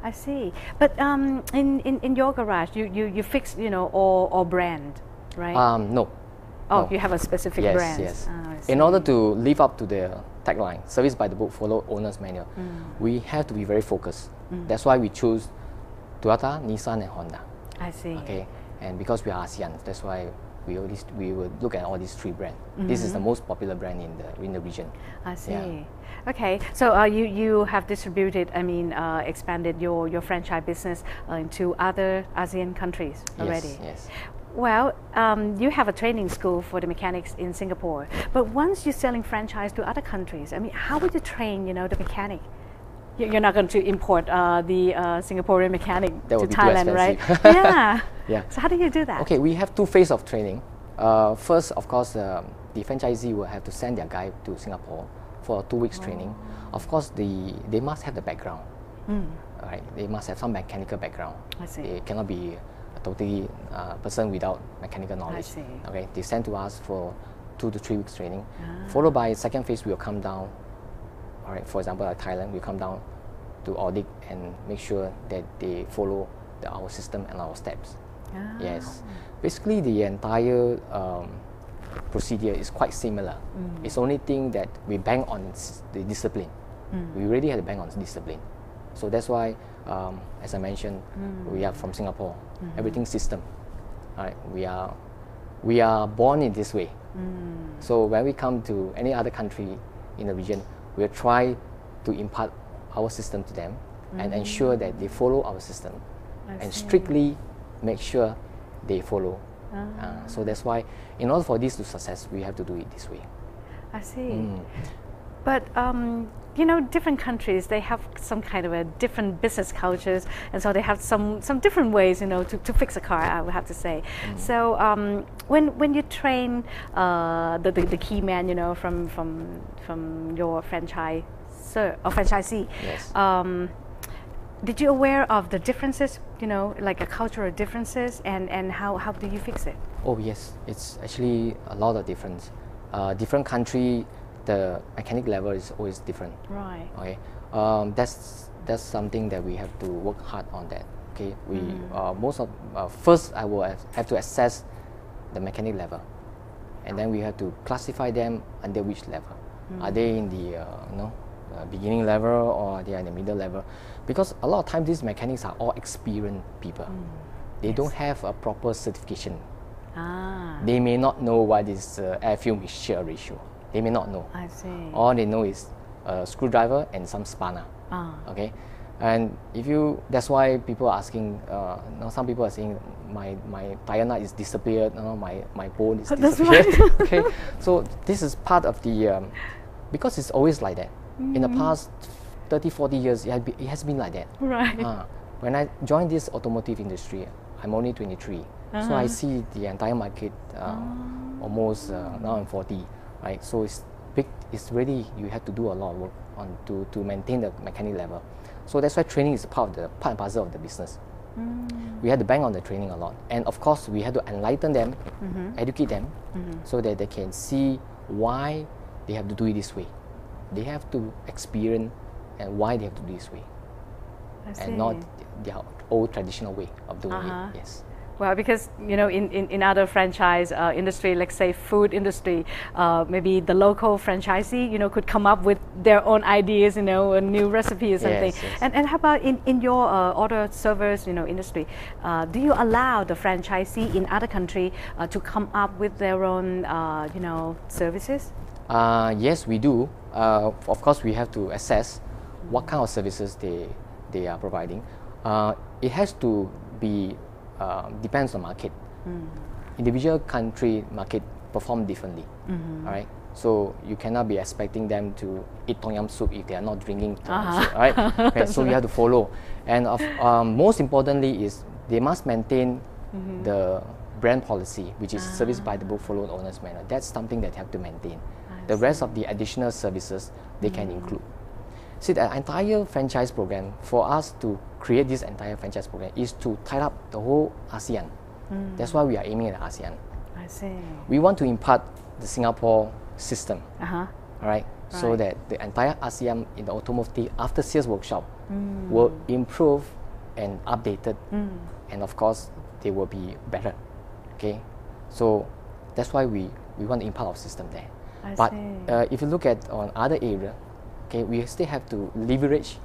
I see. But in your garage, you fix, you know, all brand, right? No. Oh, no. you have a specific Yes, brand. yes. Oh, In order to live up to the tagline, service by the book, follow owner's manual, we have to be very focused. That's why we choose Toyota, Nissan, and Honda. I see. Okay, and because we are ASEAN, that's why we will look at all these three brands. This is the most popular brand in the region. I see. Yeah. Okay, so you have distributed, I mean, expanded your franchise business into other ASEAN countries already. Yes. Well, you have a training school for the mechanics in Singapore, but once you're selling franchise to other countries, I mean, how would you train, you know, the mechanic? You're not going to import the Singaporean mechanic That to would be Thailand, too right? expensive. Yeah. Yeah. So how do you do that? Okay, we have two phases of training. First, of course, the franchisee will have to send their guy to Singapore for a 2 weeks training. Of course, they must have the background. Right? They must have some mechanical background. I see. They cannot be a totally person without mechanical knowledge. I see. Okay, they send to us for 2 to 3 weeks training. Followed by second phase, we will come down. All right, for example, like Thailand, we come down to audit and make sure that they follow our system and our steps. Yes, basically the entire procedure is quite similar. It's the only thing that we bank on the discipline. We really have to bank on discipline. So that's why, as I mentioned, we are from Singapore. Everything system. All right, we are born in this way. So when we come to any other country in the region, we'll try to impart our system to them and ensure that they follow our system and strictly make sure they follow. So that's why, in order for this to success, we have to do it this way. I see. But you know, different countries, they have some kind of a different business cultures, and so they have some different ways, you know, to fix a car, I would have to say. So when you train the key man, you know, from your franchisee, Yes. did you aware of the differences, you know, like a cultural differences, and how do you fix it? Oh yes, it's actually a lot of difference. Different country, the mechanic level is always different. Right. Okay, that's something that we have to work hard on. That okay, we first I will have to assess the mechanic level, and then we have to classify them under which level. Are they in the beginning level, or they are in the middle level? Because a lot of times these mechanics are all experienced people. They don't have a proper certification. They may not know what is air-fuel mixture ratio. They may not know. I see. All they know is a screwdriver and some spanner. Okay, and that's why people are asking. Some people are saying my tire nut is disappeared. My bone is disappeared. Right. Okay, so this is part of the because it's always like that. In the past 30-40 years, it has been like that. Right. When I joined this automotive industry, I'm only 23, so I see the entire market almost now I'm 40. Right, so it's big. It's really, you have to do a lot of work to maintain the mechanic level. So that's why training is part and parcel of the business. We had to bank on the training a lot, and of course we had to enlighten them, educate them, so that they can see why they have to do it this way. They have to experience and why they have to do this way, and not their old traditional way of doing it. Yes. Well, because you know, in other franchise industry, like say food industry, maybe the local franchisee, you know, could come up with their own ideas, you know, a new recipe or something. Yes. And how about in your auto service, you know, industry? Do you allow the franchisee in other country to come up with their own, you know, services? Yes, we do. Of course, we have to assess what kind of services they are providing. It has to be depends on market. Individual country market perform differently. All right, so you cannot be expecting them to eat tom yum soup if they are not drinking tom yum soup. All right, okay, so you have to follow. And most importantly is they must maintain the brand policy, which is service by the book, follow the owner's manual. That's something that they have to maintain. The rest of the additional services they can include. See, the entire franchise program, for us to create this entire franchise program, is to tie up the whole ASEAN. That's why we are aiming at ASEAN. I see. We want to impart the Singapore system, all right, so that the entire ASEAN in the automotive after sales workshop will improve and updated, and of course they will be better. Okay, so that's why we want to impart our system there. But if you look at on other area, okay, we still have to leverage.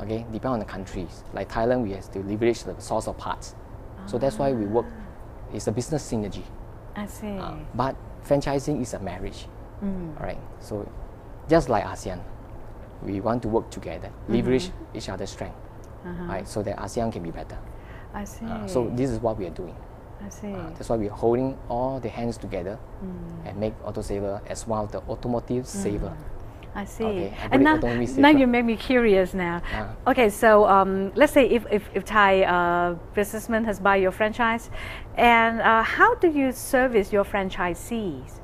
Okay, depend on the countries. Like Thailand, we have to leverage the source of parts. So that's why we work. It's a business synergy. I see. But franchising is a marriage. All right. So just like ASEAN, we want to work together, leverage each other's strength, right? So that ASEAN can be better. I see. So this is what we are doing. I see. That's why we're holding all the hands together and make Autosaver as one of the automotive saver. I see. Okay, and now you make me curious now. Okay, so let's say if Thai businessman has buy your franchise, and how do you service your franchisees?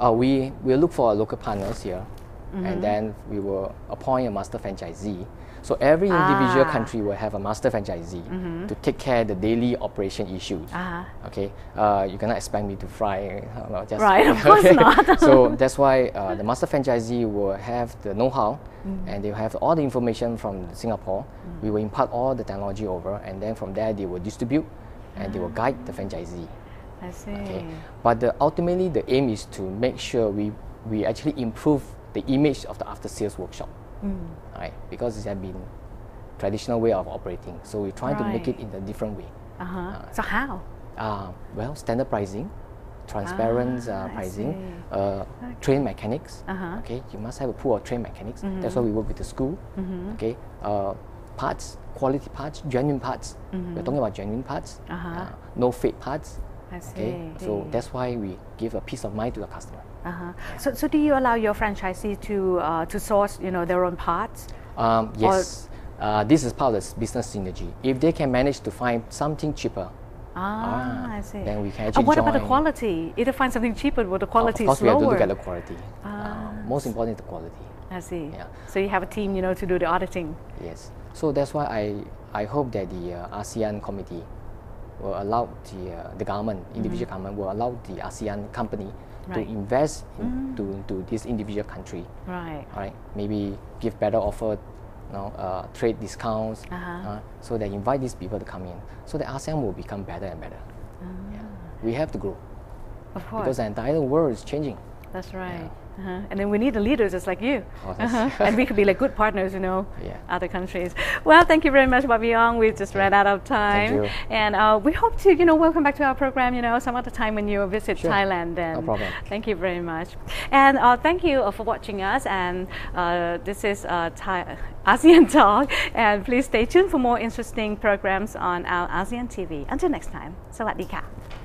We will look for local partners here, and then we will appoint a master franchisee. So every individual country will have a master franchisee to take care of the daily operation issues. Okay, you cannot expect me to fry. Right, of course not. So that's why the master franchisee will have the know-how, and they will have all the information from Singapore. We will impart all the technology over, and then from there they will distribute, and they will guide the franchisee. I see. Okay, but ultimately the aim is to make sure we actually improve the image of the after-sales workshop. Right, because it has been traditional way of operating, so we're trying to make it in a different way. So how? Well, standard pricing, transparent pricing, trained mechanics. Okay, you must have a pool of trained mechanics. That's why we work with the school. Okay, parts, quality parts, genuine parts. We're talking about genuine parts, no fake parts. Okay, so that's why we give a peace of mind to the customer. So do you allow your franchisee to source, their own parts? Yes. This is part of the business synergy. If they can manage to find something cheaper, I see. then we can actually what about the quality? If they find something cheaper, but the quality is lower? Of course, we have to look at the quality. Most important is the quality. I see. Yeah. So you have a team, to do the auditing. Yes. So that's why I hope that the ASEAN committee will allow the government, individual government, will allow the ASEAN company to invest into this individual country. Right. Right. Maybe give better offer, trade discounts, so they invite these people to come in, so the ASEAN will become better and better. Yeah. We have to grow. Of course. Because the entire world is changing. That's right. Yeah. And then we need the leaders just like you. And we could be like good partners, other countries. Well, thank you very much, Bobby Ong. We just ran out of time. Thank you. And we hope to, welcome back to our program, some other time when you visit Thailand. And no problem. Thank you very much. And thank you for watching us. And this is ASEAN Talk. And please stay tuned for more interesting programs on our ASEAN TV. Until next time, สวัสดีค่ะ